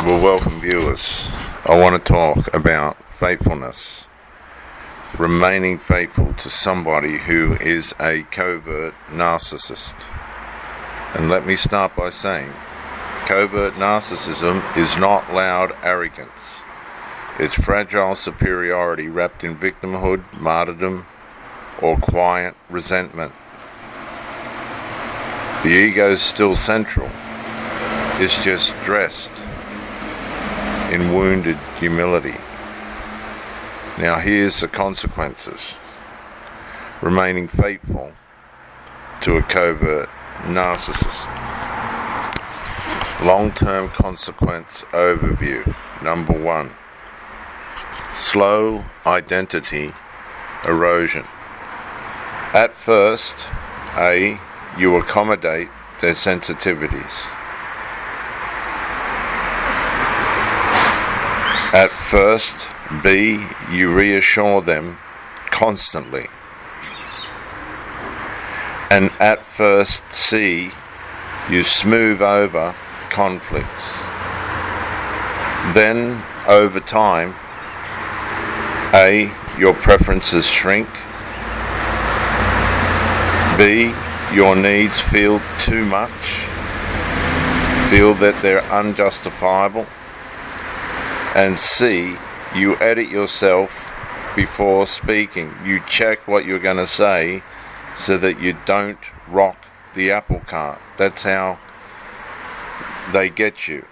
Well, welcome viewers. I want to talk about faithfulness. Remaining faithful to somebody who is a covert narcissist. And let me start by saying, covert narcissism is not loud arrogance. It's fragile superiority wrapped in victimhood, martyrdom, or quiet resentment. The ego is still central. It's just dressed in wounded humility. Now here's the consequences. Remaining faithful to a covert narcissist. Long-term consequence overview. Number 1. Slow identity erosion. At first, A, you accommodate their sensitivities. At first, B, you reassure them constantly. And at first, C, you smooth over conflicts. Then, over time, A, your preferences shrink. B, your needs feel too much, feel that they're unjustifiable. And C, you edit yourself before speaking. You check what you're going to say so that you don't rock the apple cart. That's how they get you.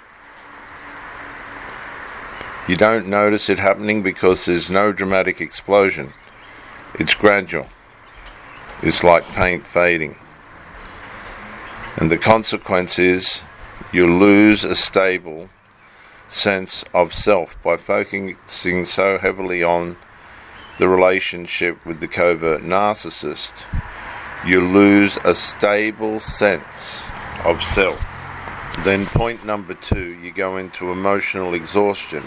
You don't notice it happening because there's no dramatic explosion. It's gradual. It's like paint fading. And the consequence is you lose a stable sense of self by focusing so heavily on the relationship with the covert narcissist. You lose a stable sense of self. Then point number 2, you go into emotional exhaustion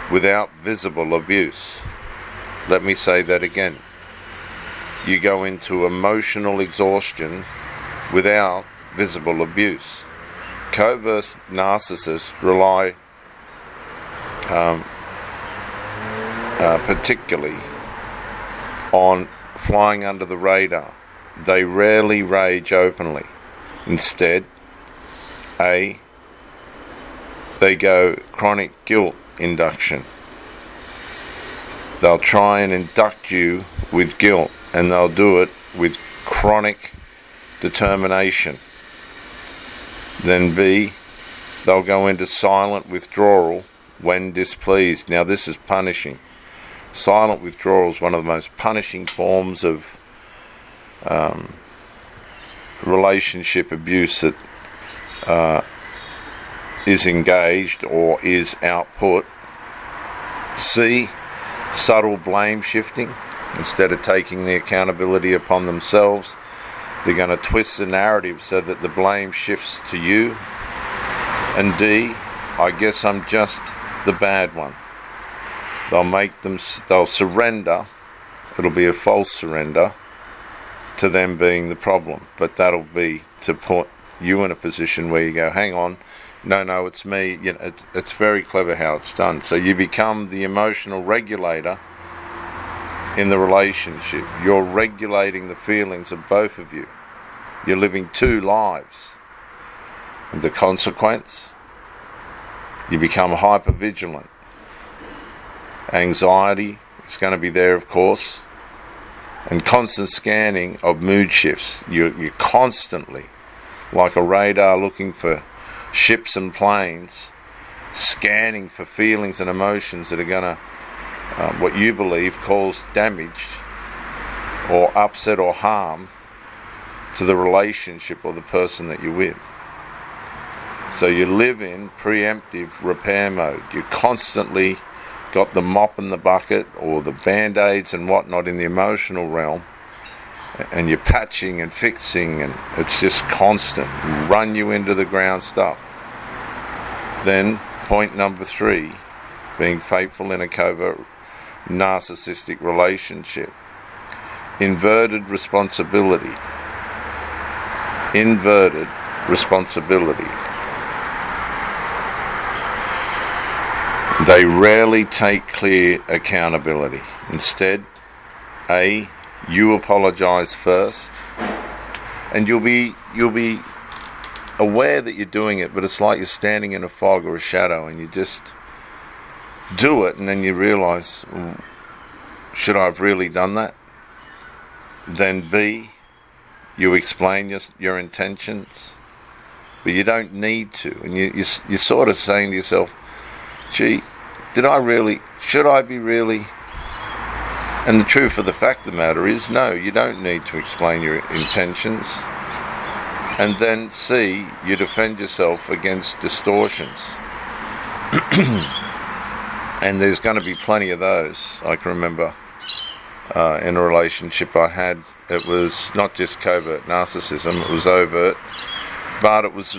without visible abuse. Let me say that again. You go into emotional exhaustion without visible abuse. Covert narcissists rely particularly on flying under the radar. They rarely rage openly. Instead, A, they go chronic guilt induction. They'll try and induct you with guilt, and they'll do it with chronic determination. Then B, they'll go into silent withdrawal when displeased. Now this is punishing. Silent withdrawal is one of the most punishing forms of relationship abuse that is engaged or is output. C, subtle blame shifting. Instead of taking the accountability upon themselves, they're going to twist the narrative so that the blame shifts to you. And D, I guess I'm just the bad one. They'll surrender. It'll be a false surrender to them being the problem. But that'll be to put you in a position where you go, hang on, no, it's me. You know, it's very clever how it's done. So you become the emotional regulator in the relationship. You're regulating the feelings of both of you. You're living two lives. And the consequence, you become hypervigilant. Anxiety is going to be there, of course. And constant scanning of mood shifts. You're constantly, like a radar looking for ships and planes, scanning for feelings and emotions that are going to what you believe cause damage or upset or harm to the relationship or the person that you're with. So you live in preemptive repair mode. You constantly got the mop and the bucket or the band-aids and whatnot in the emotional realm, and you're patching and fixing, and it's just constant, run you into the ground stuff. Then point number 3, being faithful in a covert narcissistic relationship. Inverted responsibility. They rarely take clear accountability. Instead, you apologize first, and you'll be aware that you're doing it, but it's like you're standing in a fog or a shadow, and you just do it, and then you realize, should I have really done that? Then B, you explain your intentions, but you don't need to, and you're sort of saying to yourself, gee, should I be really? And the truth of the fact of the matter is, no, you don't need to explain your intentions. And then C, you defend yourself against distortions. And there's going to be plenty of those. I can remember in a relationship I had, it was not just covert narcissism, it was overt, but it was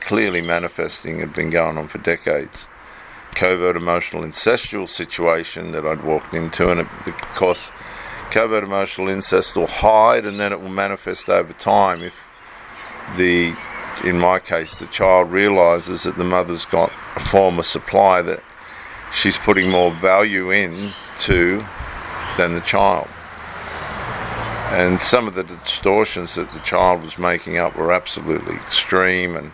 clearly manifesting, had been going on for decades. Covert emotional incestual situation that I'd walked into, and of course covert emotional incest will hide and then it will manifest over time if in my case the child realises that the mother's got a form of supply that she's putting more value into than the child. And some of the distortions that the child was making up were absolutely extreme and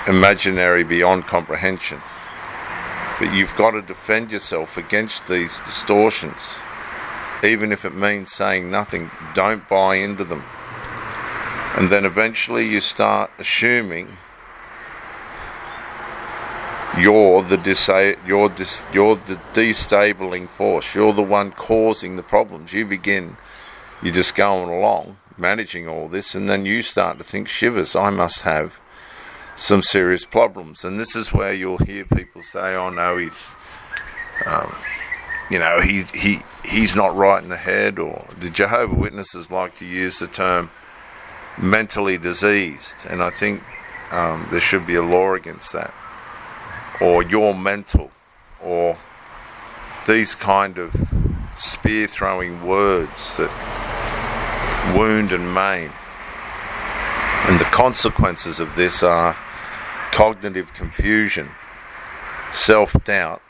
imaginary beyond comprehension. But you've got to defend yourself against these distortions. Even if it means saying nothing, don't buy into them. And then eventually you start assuming you're the destabilizing force. You're the one causing the problems. You're just going along, managing all this, and then you start to think, shivers, I must have some serious problems. And this is where you'll hear people say, oh no, he's not right in the head, or the Jehovah Witnesses like to use the term mentally diseased, and I think there should be a law against that, or you're mental, or these kind of spear throwing words that wound and maim. And the consequences of this are cognitive confusion, self-doubt,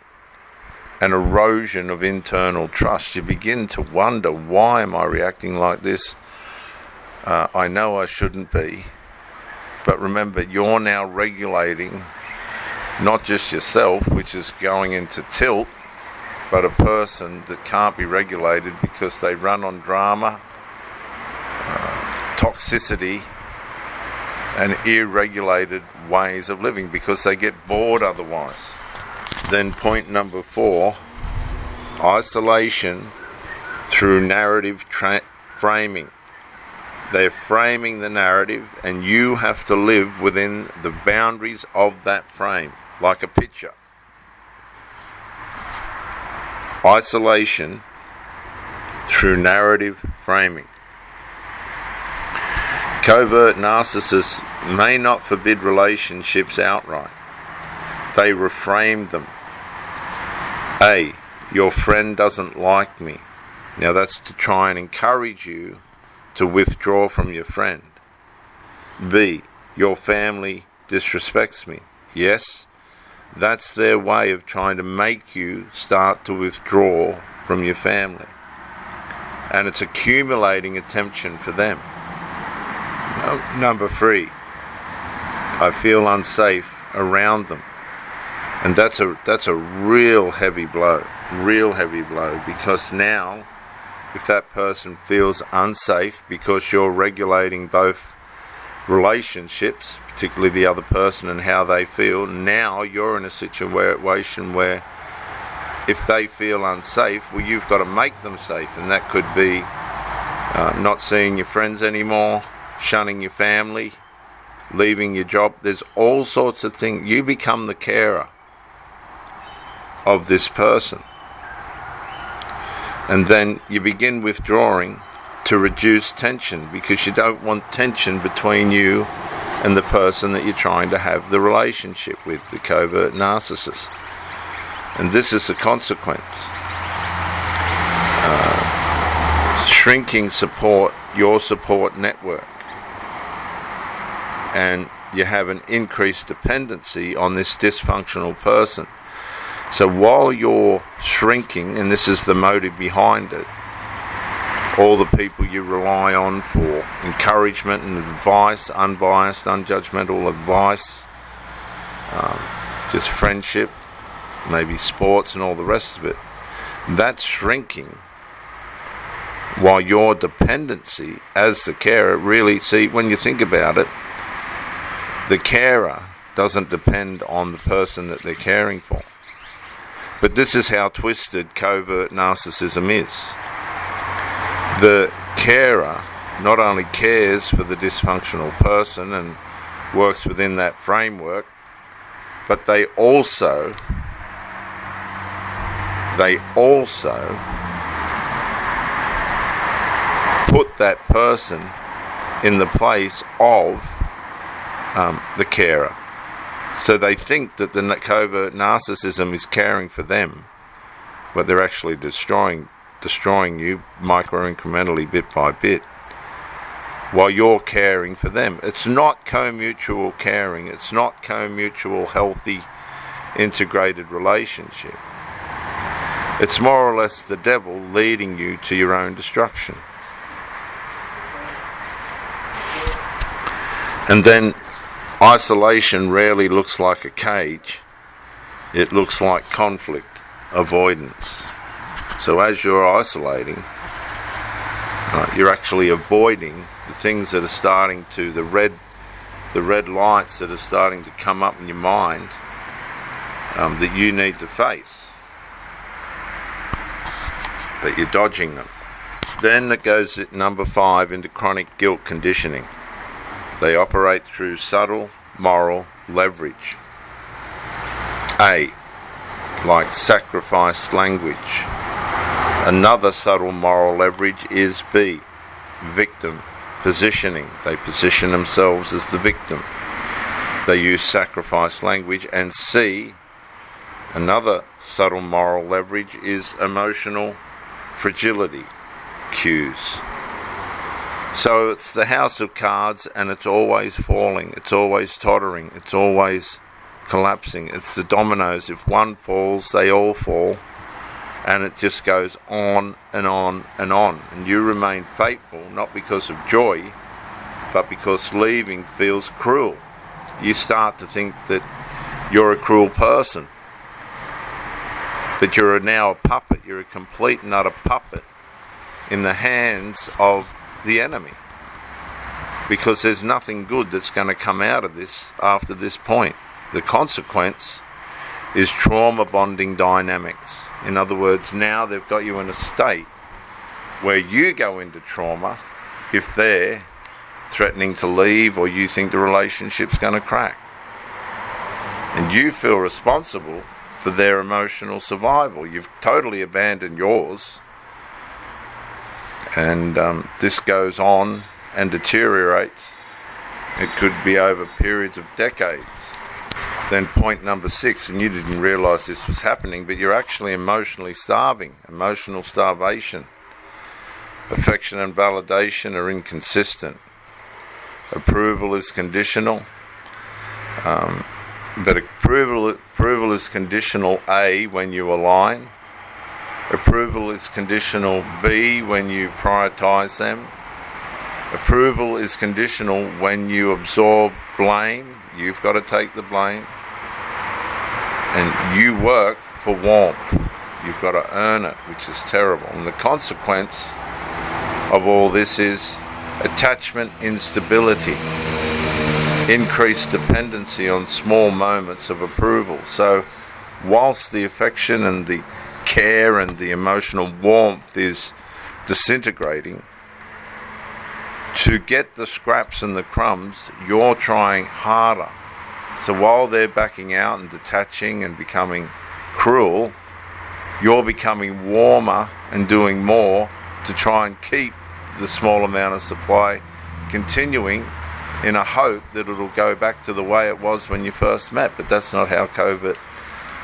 and erosion of internal trust. You begin to wonder, why am I reacting like this? I know I shouldn't be. But remember, you're now regulating not just yourself, which is going into tilt, but a person that can't be regulated because they run on drama, toxicity, and irregulated ways of living because they get bored otherwise. Then point number 4, isolation through narrative framing. They're framing the narrative, and you have to live within the boundaries of that frame, like a picture. Isolation through narrative framing. Covert narcissists may not forbid relationships outright. They reframe them. A, your friend doesn't like me. Now that's to try and encourage you to withdraw from your friend. B, your family disrespects me. Yes, that's their way of trying to make you start to withdraw from your family. And it's accumulating attention for them. Number 3, I feel unsafe around them. And that's a real heavy blow, because now if that person feels unsafe because you're regulating both relationships, particularly the other person and how they feel, now you're in a situation where if they feel unsafe, well, you've got to make them safe, and that could be not seeing your friends anymore, shunning your family, leaving your job. There's all sorts of things. You become the carer of this person. And then you begin withdrawing to reduce tension, because you don't want tension between you and the person that you're trying to have the relationship with, the covert narcissist. And this is the consequence. Shrinking your support network. and you have an increased dependency on this dysfunctional person. So while you're shrinking, and this is the motive behind it, all the people you rely on for encouragement and advice, unbiased, unjudgmental advice, just friendship, maybe sports and all the rest of it, that's shrinking. While your dependency as the carer really, see, when you think about it, the carer doesn't depend on the person that they're caring for. But this is how twisted covert narcissism is. The carer not only cares for the dysfunctional person and works within that framework, but they also put that person in the place of the carer. So they think that the covert narcissism is caring for them, but they're actually destroying you micro-incrementally, bit by bit, while you're caring for them. It's not co-mutual caring. It's not co-mutual, healthy, integrated relationship. It's more or less the devil leading you to your own destruction. And then isolation rarely looks like a cage. It looks like conflict avoidance. So as you're isolating, you're actually avoiding the things that are starting to, the red lights that are starting to come up in your mind that you need to face. But you're dodging them. Then it goes at number 5 into chronic guilt conditioning. They operate through subtle moral leverage. A, like sacrifice language. Another subtle moral leverage is B, victim positioning. They position themselves as the victim. They use sacrifice language. And C, another subtle moral leverage is emotional fragility cues. So it's the house of cards, and it's always falling, it's always tottering, it's always collapsing. It's the dominoes. If one falls, they all fall, and it just goes on and on and on. And you remain faithful, not because of joy, but because leaving feels cruel. You start to think that you're a cruel person, that you're now a puppet. You're a complete and utter puppet in the hands of the enemy, because there's nothing good that's going to come out of this after this point. The consequence is trauma bonding dynamics. In other words, now they've got you in a state where you go into trauma if they're threatening to leave or you think the relationship's going to crack, and you feel responsible for their emotional survival. You've totally abandoned yours. And this goes on and deteriorates. It could be over periods of decades. Then point number 6, and you didn't realize this was happening, but you're actually emotionally starving. Emotional starvation. Affection and validation are inconsistent. Approval is conditional. But approval is conditional A, when you align. Approval is conditional B, when you prioritize them. Approval is conditional when you absorb blame. You've got to take the blame. And you work for warmth. You've got to earn it, which is terrible. And the consequence of all this is attachment instability, increased dependency on small moments of approval. So whilst the affection and the care and the emotional warmth is disintegrating, to get the scraps and the crumbs, you're trying harder. So while they're backing out and detaching and becoming cruel, you're becoming warmer and doing more to try and keep the small amount of supply continuing, in a hope that it'll go back to the way it was when you first met. But that's not how covert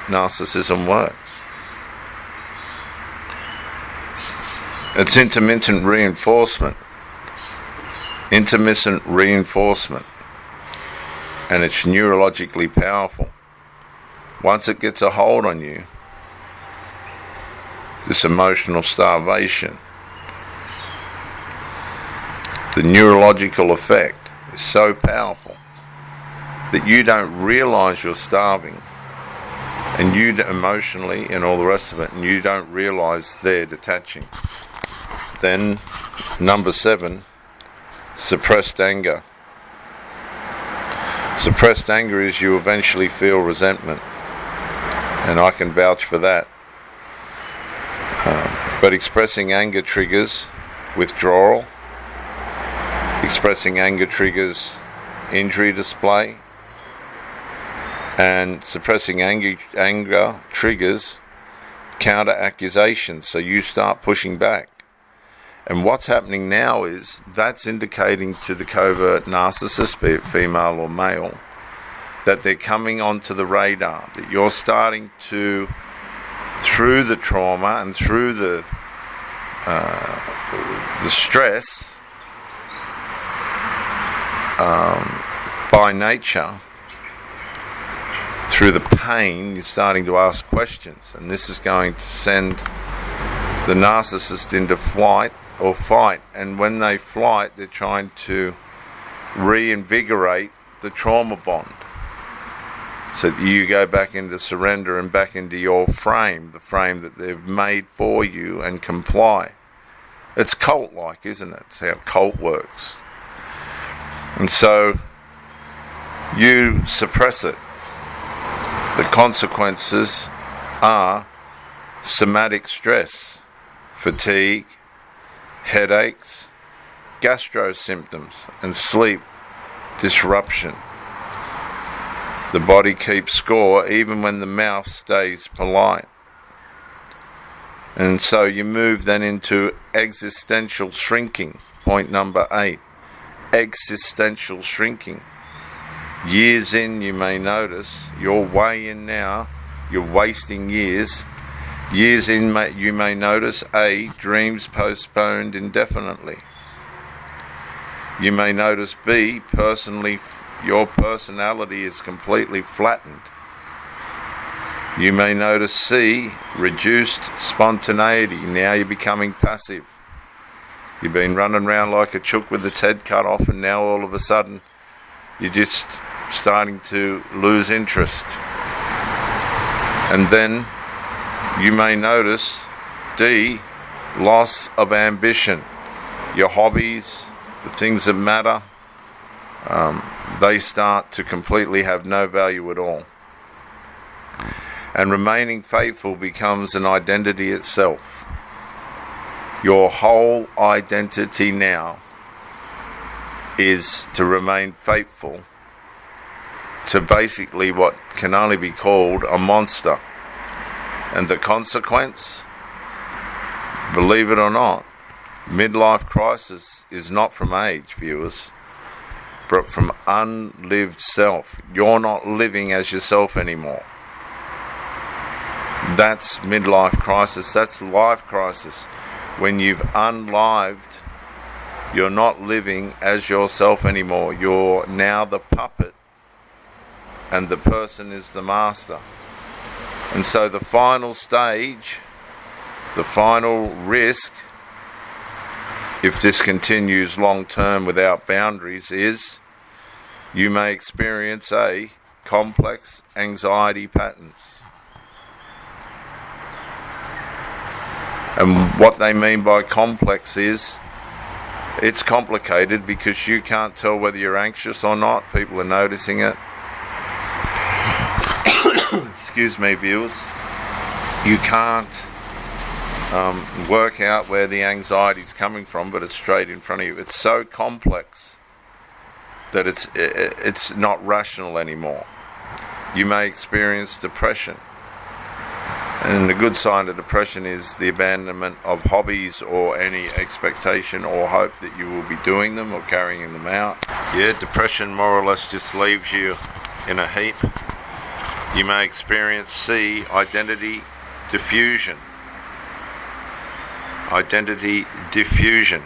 narcissism works. It's intermittent reinforcement. Intermittent reinforcement. and it's neurologically powerful. Once it gets a hold on you, this emotional starvation, the neurological effect is so powerful that you don't realize you're starving, and you emotionally and all the rest of it, and you don't realize they're detaching. Then, number 7, suppressed anger. Suppressed anger is you eventually feel resentment, and I can vouch for that. But expressing anger triggers withdrawal. Expressing anger triggers injury display. And suppressing anger triggers counter accusations, so you start pushing back. And what's happening now is that's indicating to the covert narcissist, be it female or male, that they're coming onto the radar, that you're starting to, through the trauma and through the stress, by nature, through the pain, you're starting to ask questions, and this is going to send the narcissist into flight or fight. And when they flight, they're trying to reinvigorate the trauma bond, so that you go back into surrender and back into your frame, the frame that they've made for you, and comply. It's cult-like, isn't it? It's how cult works. And so you suppress it. The consequences are somatic stress, fatigue, headaches, gastro symptoms, and sleep disruption. The body keeps score even when the mouth stays polite. And so you move then into existential shrinking. Point number 8. Existential shrinking. Years in, you may notice, you're way in now, you're wasting years. Years in, you may notice, A, dreams postponed indefinitely. You may notice, B, your personality is completely flattened. You may notice, C, reduced spontaneity. Now you're becoming passive. You've been running around like a chook with its head cut off, and now all of a sudden you're just starting to lose interest. And then you may notice, D, loss of ambition. Your hobbies, the things that matter, they start to completely have no value at all. And remaining faithful becomes an identity itself. Your whole identity now is to remain faithful to basically what can only be called a monster. And the consequence, believe it or not, midlife crisis is not from age, viewers, but from unlived self. You're not living as yourself anymore. That's midlife crisis. That's life crisis. When you've unlived, you're not living as yourself anymore. You're now the puppet, and the person is the master. And so the final stage, the final risk, if this continues long term without boundaries, is you may experience a complex anxiety patterns. And what they mean by complex is it's complicated because you can't tell whether you're anxious or not. People are noticing it. Excuse me, viewers. You can't work out where the anxiety is coming from, but it's straight in front of you. It's so complex that it's not rational anymore. You may experience depression. And the good sign of depression is the abandonment of hobbies or any expectation or hope that you will be doing them or carrying them out. Yeah, depression more or less just leaves you in a heap. You may experience C, identity diffusion. Identity diffusion.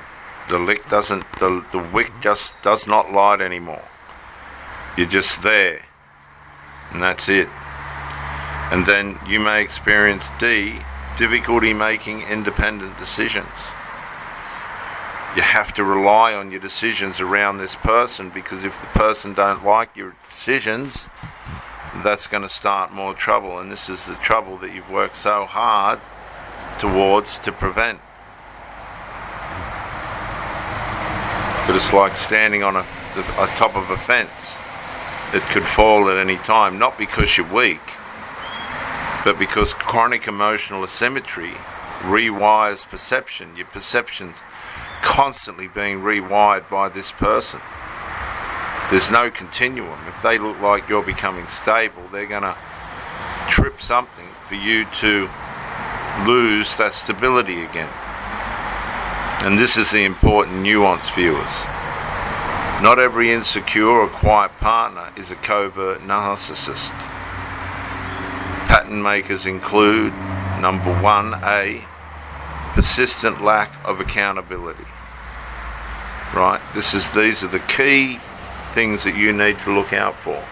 The wick just does not light anymore. You're just there, and that's it. And then you may experience D, difficulty making independent decisions. You have to rely on your decisions around this person, because if the person don't like your decisions, that's going to start more trouble. And this is the trouble that you've worked so hard towards to prevent. But it's like standing on a top of a fence. It could fall at any time, not because you're weak, but because chronic emotional asymmetry rewires perception. Your perception's constantly being rewired by this person. There's no continuum. If they look like you're becoming stable, they're going to trip something for you to lose that stability again. And this is the important nuance, viewers. Not every insecure or quiet partner is a covert narcissist. Pattern makers include, number 1A, persistent lack of accountability. Right? These are the key things that you need to look out for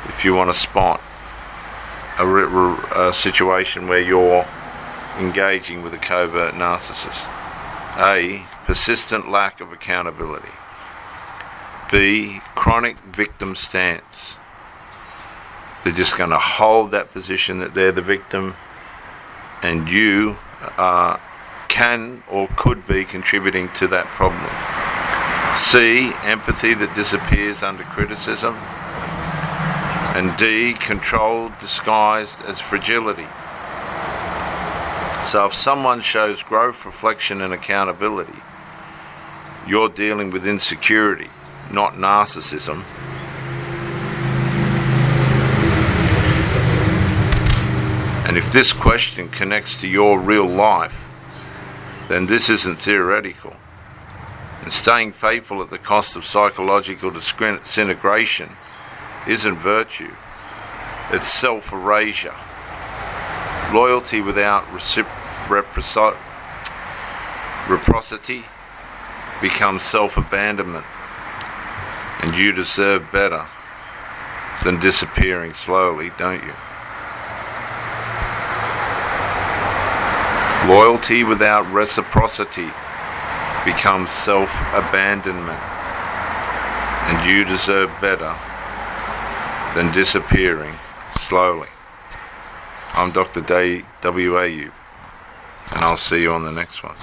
if you want to spot a situation where you're engaging with a covert narcissist. A, persistent lack of accountability. B, chronic victim stance. They're just going to hold that position that they're the victim, and you can or could be contributing to that problem. C, empathy that disappears under criticism. And D, control disguised as fragility. So if someone shows growth, reflection and accountability, you're dealing with insecurity, not narcissism. And if this question connects to your real life, then this isn't theoretical. And staying faithful at the cost of psychological disintegration isn't virtue. It's self-erasure. Loyalty without reciprocity becomes self-abandonment. And you deserve better than disappearing slowly, don't you? Loyalty without reciprocity becomes self-abandonment, and you deserve better than disappearing slowly. I'm Dr. WAU, and I'll see you on the next one.